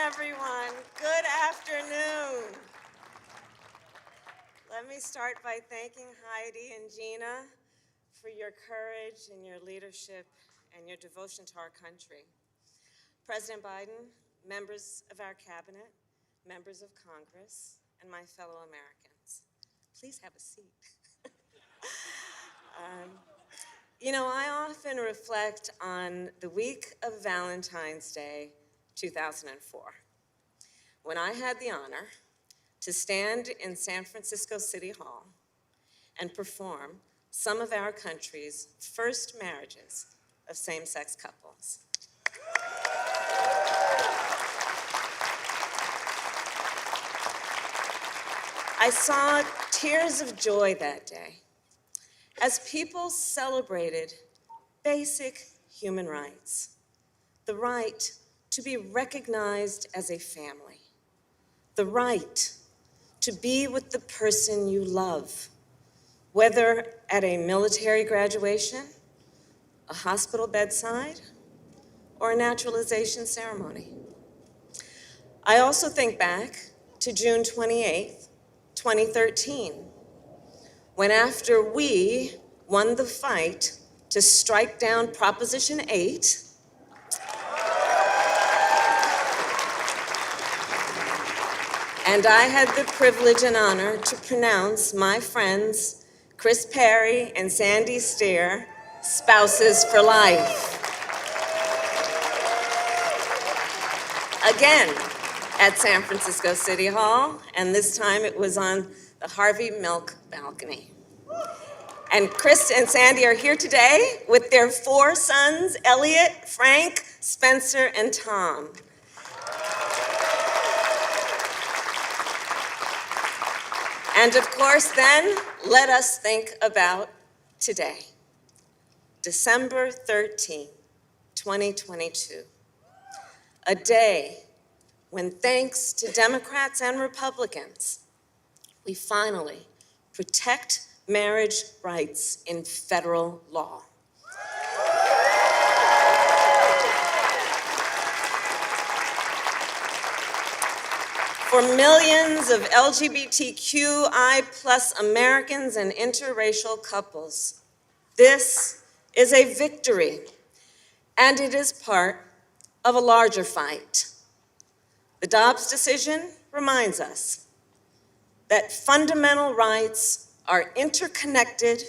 everyone. Good afternoon. Let me start by thanking Heidi and Gina for your courage and your leadership and your devotion to our country. President Biden, members of our cabinet, members of Congress, and my fellow Americans, please have a seat. I often reflect on the week of Valentine's Day, 2004, when I had the honor to stand in San Francisco City Hall and perform some of our country's first marriages of same-sex couples. I saw tears of joy that day as people celebrated basic human rights, the right to be recognized as a family, the right to be with the person you love, whether at a military graduation, a hospital bedside, or a naturalization ceremony. I also think back to June 28th, 2013, when after we won the fight to strike down Proposition 8, and I had the privilege and honor to pronounce my friends, Chris Perry and Sandy Steer, spouses for life. Again, at San Francisco City Hall, and this time it was on the Harvey Milk balcony. And Chris and Sandy are here today with their 4 sons, Elliot, Frank, Spencer, and Tom. And of course, then, let us think about today, December 13, 2022, a day when, thanks to Democrats and Republicans, we finally protect marriage rights in federal law. For millions of LGBTQI+ Americans and interracial couples, this is a victory, and it is part of a larger fight. The Dobbs decision reminds us that fundamental rights are interconnected,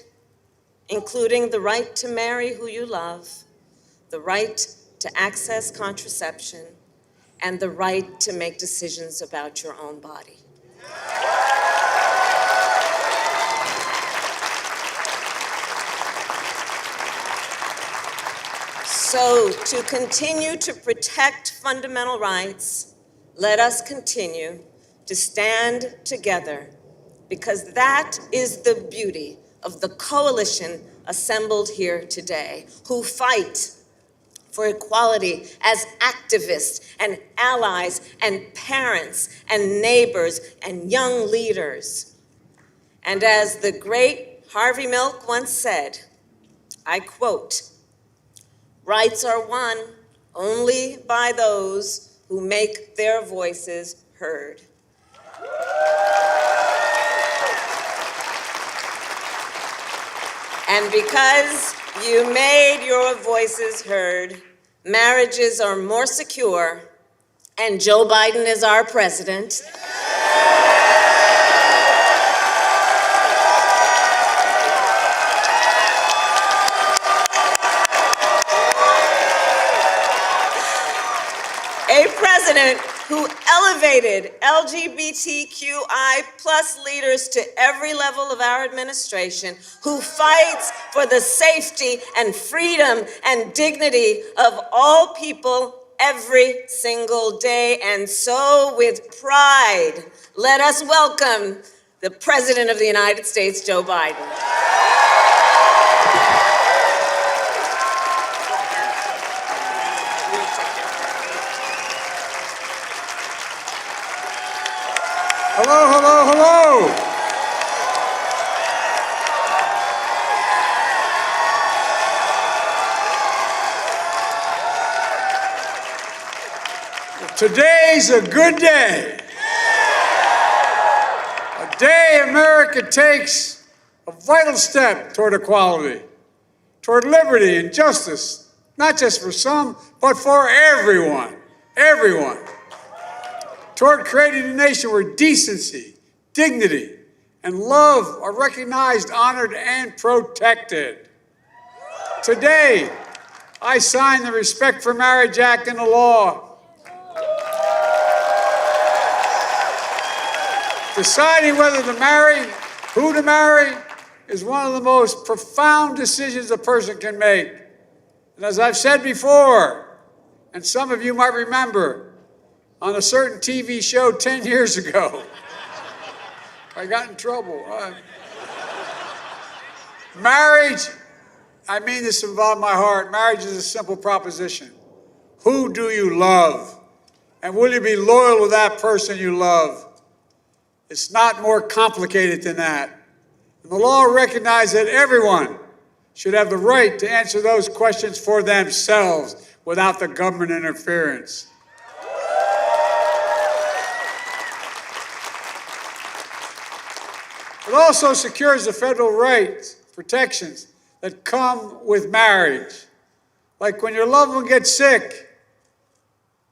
including the right to marry who you love, the right to access contraception, and the right to make decisions about your own body. So, to continue to protect fundamental rights, let us continue to stand together, because that is the beauty of the coalition assembled here today, who fight for equality as activists and allies and parents and neighbors and young leaders. And as the great Harvey Milk once said, I quote, "Rights are won only by those who make their voices heard." And because you made your voices heard, marriages are more secure, and Joe Biden is our president. A president who elevated LGBTQI+ leaders to every level of our administration, who fights for the safety and freedom and dignity of all people every single day. And so, with pride, let us welcome the President of the United States, Joe Biden. Hello, hello, hello. Today's a good day. A day America takes a vital step toward equality, toward liberty and justice, not just for some, but for everyone. Everyone. Toward creating a nation where decency, dignity, and love are recognized, honored, and protected. Today, I sign the Respect for Marriage Act into law. Deciding whether to marry, who to marry, is one of the most profound decisions a person can make. And as I've said before, and some of you might remember, on a certain TV show 10 years ago, I got in trouble. Marriage, I mean this from the bottom of my heart, marriage is a simple proposition. Who do you love? And will you be loyal to that person you love? It's not more complicated than that. And the law recognizes that everyone should have the right to answer those questions for themselves without the government interference. It also secures the federal rights, protections that come with marriage. Like when your loved one gets sick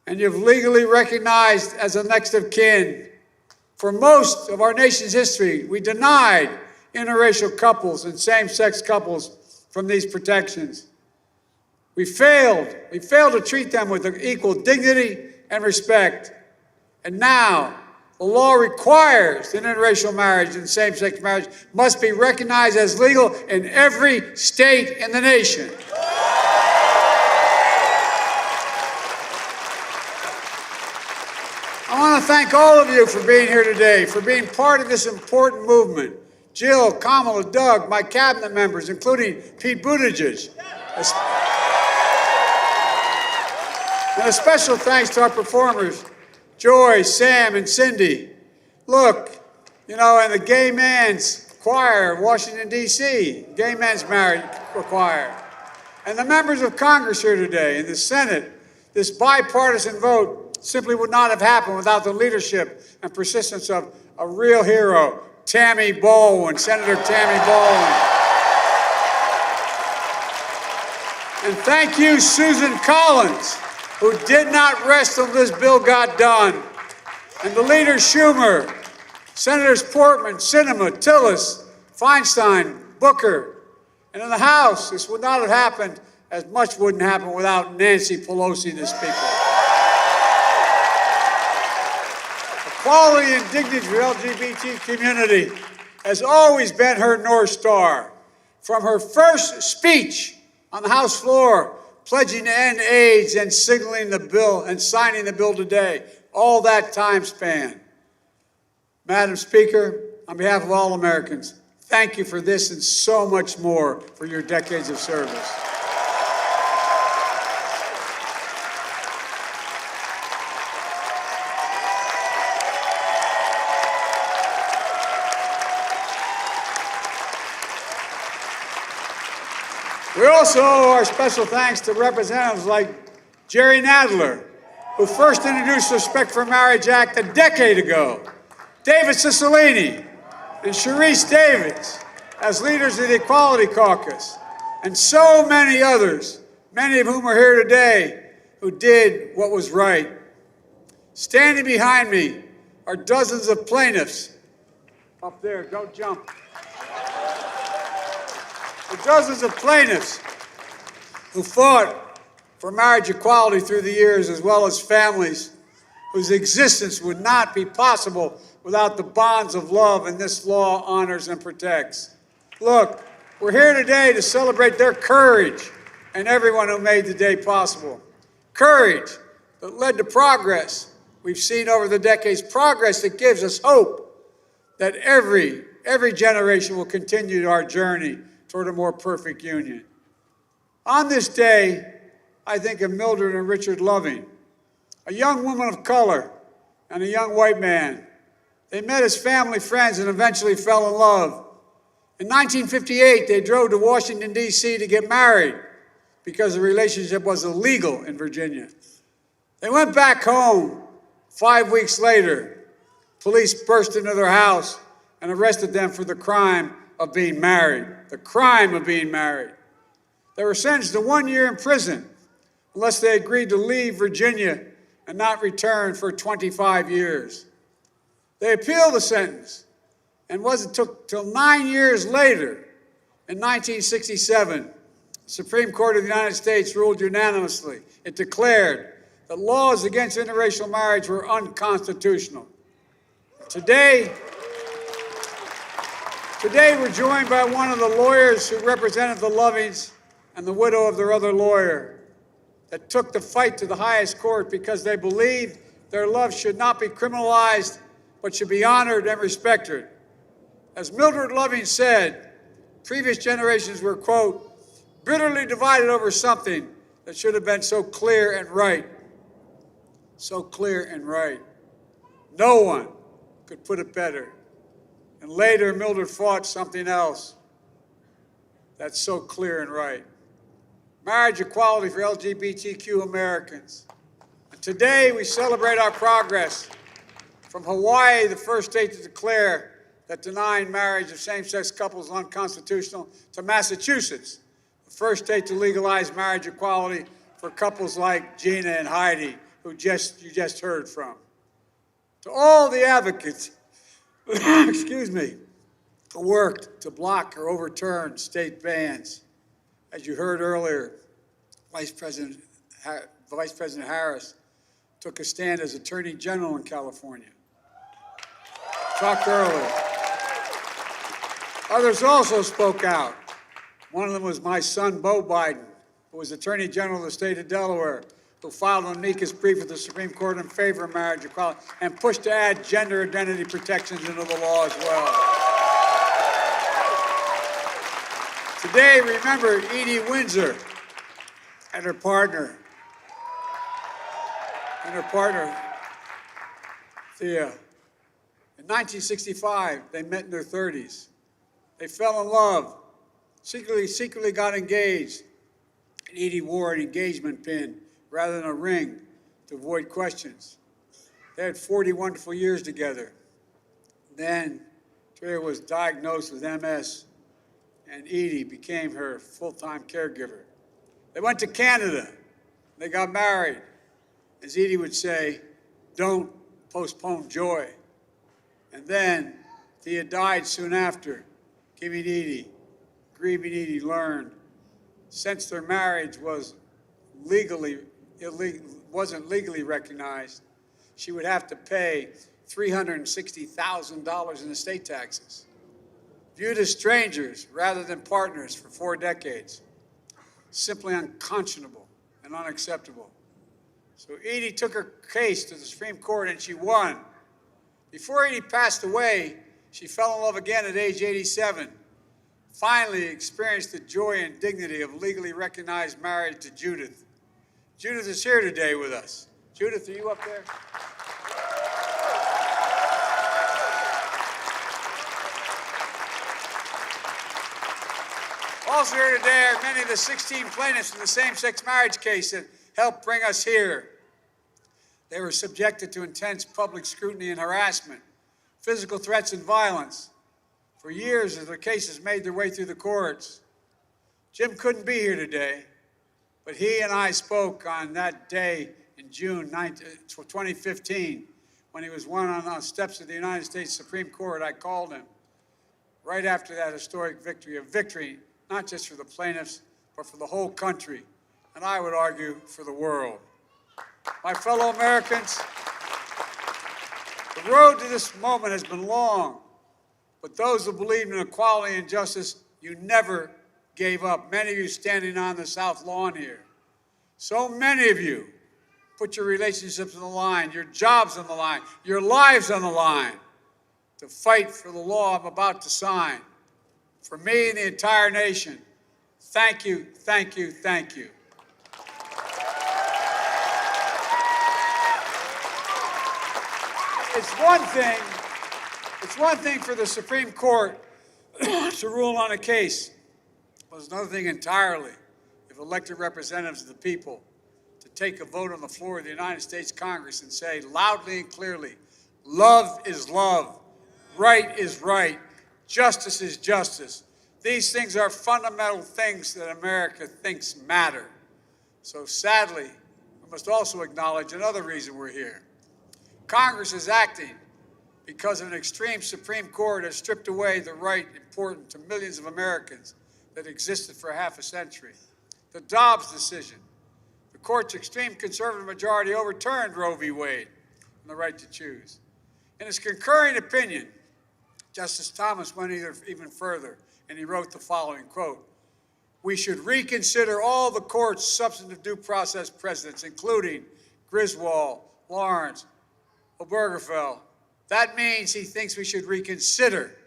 and you've legally recognized as a next of kin. For most of our nation's history, we denied interracial couples and same-sex couples from these protections. We failed to treat them with equal dignity and respect. And now, the law requires that interracial marriage and same-sex marriage must be recognized as legal in every state in the nation. I want to thank all of you for being here today, for being part of this important movement. Jill, Kamala, Doug, my cabinet members, including Pete Buttigieg. And a special thanks to our performers, Joy, Sam, and Cindy. Look, in the gay man's choir of Washington, D.C., gay men's marriage choir. And the members of Congress here today, in the Senate, this bipartisan vote simply would not have happened without the leadership and persistence of a real hero, Tammy Baldwin, Senator Tammy Baldwin. And thank you, Susan Collins, who did not rest until this bill got done. And the leader, Schumer, Senators Portman, Sinema, Tillis, Feinstein, Booker. And in the House, this would not have happened, as much wouldn't happen without Nancy Pelosi, the Speaker. Equality and dignity for the LGBT community has always been her North Star. From her first speech on the House floor, pledging to end AIDS and signaling the bill and signing the bill today, all that time span. Madam Speaker, on behalf of all Americans, thank you for this and so much more for your decades of service. We also owe our special thanks to representatives like Jerry Nadler, who first introduced the Respect for Marriage Act a decade ago, David Cicilline, and Sharice Davids as leaders of the Equality Caucus, and so many others, many of whom are here today, who did what was right. Standing behind me are dozens of plaintiffs. Up there, don't jump. The dozens of plaintiffs who fought for marriage equality through the years, as well as families whose existence would not be possible without the bonds of love and this law honors and protects. Look, we're here today to celebrate their courage and everyone who made the day possible. Courage that led to progress we've seen over the decades, progress that gives us hope that every generation will continue our journey toward a more perfect union. On this day, I think of Mildred and Richard Loving, a young woman of color and a young white man. They met as family friends and eventually fell in love. In 1958, they drove to Washington, D.C. to get married because the relationship was illegal in Virginia. They went back home. 5 weeks later, police burst into their house and arrested them for the crime of being married. The crime of being married. They were sentenced to 1 year in prison unless they agreed to leave Virginia and not return for 25 years. They appealed the sentence, and it wasn't till 9 years later, in 1967, the Supreme Court of the United States ruled unanimously. It declared that laws against interracial marriage were unconstitutional. Today, we're joined by one of the lawyers who represented the Lovings and the widow of their other lawyer that took the fight to the highest court because they believed their love should not be criminalized but should be honored and respected. As Mildred Loving said, previous generations were, quote, bitterly divided over something that should have been so clear and right. So clear and right. No one could put it better. And later, Mildred fought something else that's so clear and right. Marriage equality for LGBTQ Americans. And today, we celebrate our progress from Hawaii, the first state to declare that denying marriage of same-sex couples is unconstitutional, to Massachusetts, the first state to legalize marriage equality for couples like Gina and Heidi, who you just heard from. To all the advocates, excuse me, who worked to block or overturn state bans. As you heard earlier, Vice President Harris took a stand as Attorney General in California. Talked earlier. Others also spoke out. One of them was my son, Beau Biden, who was Attorney General of the state of Delaware, who filed an amicus brief with the Supreme Court in favor of marriage equality and pushed to add gender identity protections into the law as well. Today, remember Edie Windsor and her partner, Thea. In 1965, they met in their 30s. They fell in love, secretly got engaged, and Edie wore an engagement pin rather than a ring to avoid questions. They had 40 wonderful years together. Then Thea was diagnosed with MS, and Edie became her full-time caregiver. They went to Canada. They got married. As Edie would say, don't postpone joy. And then Thea died soon after, grieving Edie learned, since their marriage wasn't legally recognized, she would have to pay $360,000 in estate taxes. Viewed as strangers rather than partners for 4 decades. Simply unconscionable and unacceptable. So Edie took her case to the Supreme Court and she won. Before Edie passed away, she fell in love again at age 87. Finally experienced the joy and dignity of legally recognized marriage to Judith. Judith is here today with us. Judith, are you up there? Also here today are many of the 16 plaintiffs in the same-sex marriage case that helped bring us here. They were subjected to intense public scrutiny and harassment, physical threats and violence for years as their cases made their way through the courts. Jim couldn't be here today, but he and I spoke on that day in June 2015 when he was on the steps of the United States Supreme Court. I called him right after that historic victory, a victory not just for the plaintiffs, but for the whole country, and I would argue for the world. My fellow Americans, the road to this moment has been long, but those who believe in equality and justice, you never gave up. Many of you standing on the South Lawn here. So many of you put your relationships on the line, your jobs on the line, your lives on the line to fight for the law I'm about to sign. For me and the entire nation, thank you, thank you, thank you. It's one thing for the Supreme Court to rule on a case, but it's another thing entirely if elected representatives of the people to take a vote on the floor of the United States Congress and say loudly and clearly, love is love, right is right, justice is justice. These things are fundamental things that America thinks matter. So sadly, we must also acknowledge another reason we're here. Congress is acting because an extreme Supreme Court has stripped away the right important to millions of Americans that existed for half a century. The Dobbs decision, the court's extreme conservative majority overturned Roe v. Wade and the right to choose. In his concurring opinion, Justice Thomas went even further, and he wrote the following, quote, "We should reconsider all the court's substantive due process precedents, including Griswold, Lawrence, Obergefell." That means he thinks we should reconsider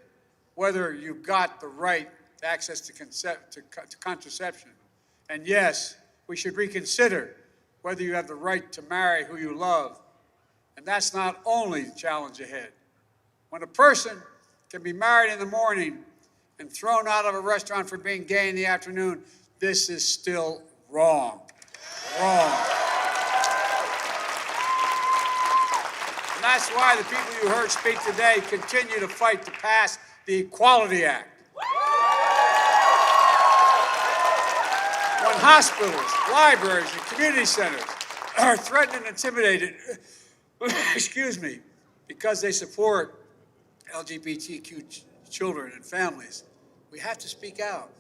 whether you got the right to access to contraception. And yes, we should reconsider whether you have the right to marry who you love. And that's not only the challenge ahead. When a person can be married in the morning and thrown out of a restaurant for being gay in the afternoon, this is still wrong. Wrong. And that's why the people you heard speak today continue to fight to pass the Equality Act. When hospitals, libraries, and community centers are threatened and intimidated, excuse me, because they support LGBTQ children and families, we have to speak out.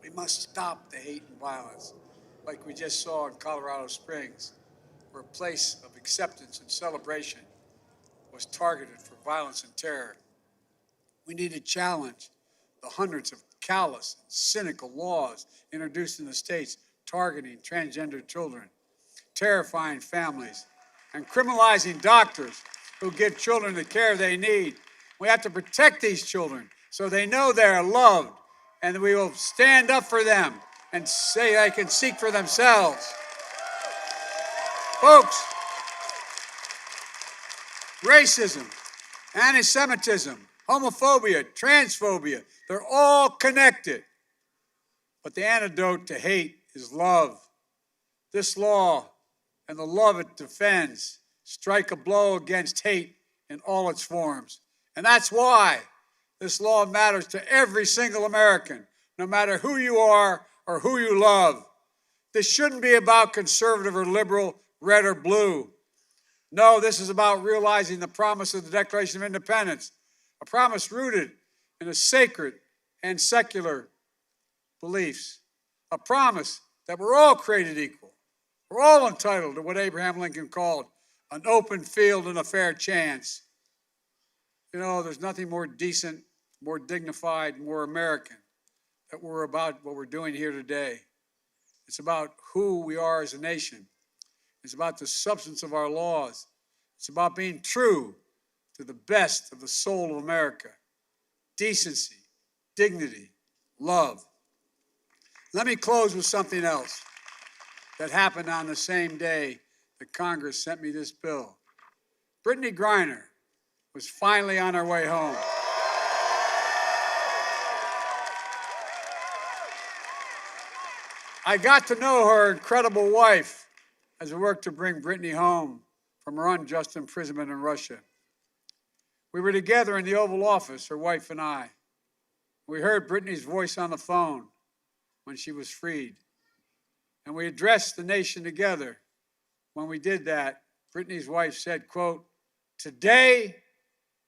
We must stop the hate and violence, like we just saw in Colorado Springs, where a place of acceptance and celebration was targeted for violence and terror. We need to challenge the hundreds of callous and cynical laws introduced in the states targeting transgender children, terrifying families, and criminalizing doctors who give children the care they need. We have to protect these children so they know they are loved, and we will stand up for them and say they can seek for themselves. Folks, racism, anti-Semitism, homophobia, transphobia, they're all connected. But the antidote to hate is love. This law and the love it defends strike a blow against hate in all its forms. And that's why this law matters to every single American, no matter who you are or who you love. This shouldn't be about conservative or liberal, red or blue. No, this is about realizing the promise of the Declaration of Independence, a promise rooted in a sacred and secular beliefs, a promise that we're all created equal. We're all entitled to what Abraham Lincoln called an open field and a fair chance. You know, there's nothing more decent, more dignified, more American that we're about what we're doing here today. It's about who we are as a nation. It's about the substance of our laws. It's about being true to the best of the soul of America. Decency, dignity, love. Let me close with something else that happened on the same day that Congress sent me this bill. Brittany Griner was finally on her way home. I got to know her incredible wife as we worked to bring Brittany home from her unjust imprisonment in Russia. We were together in the Oval Office, her wife and I. We heard Brittany's voice on the phone when she was freed. And we addressed the nation together. When we did that, Brittany's wife said, quote, "Today,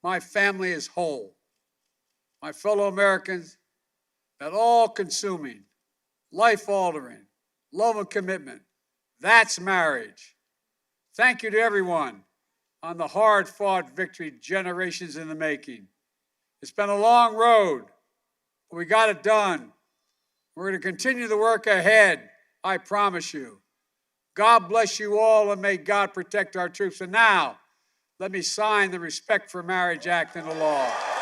my family is whole. My fellow Americans, that all-consuming, life-altering, love and commitment, that's marriage. Thank you to everyone on the hard-fought victory generations in the making. It's been a long road, but we got it done. We're going to continue the work ahead, I promise you. God bless you all, and may God protect our troops. And now, let me sign the Respect for Marriage Act into law."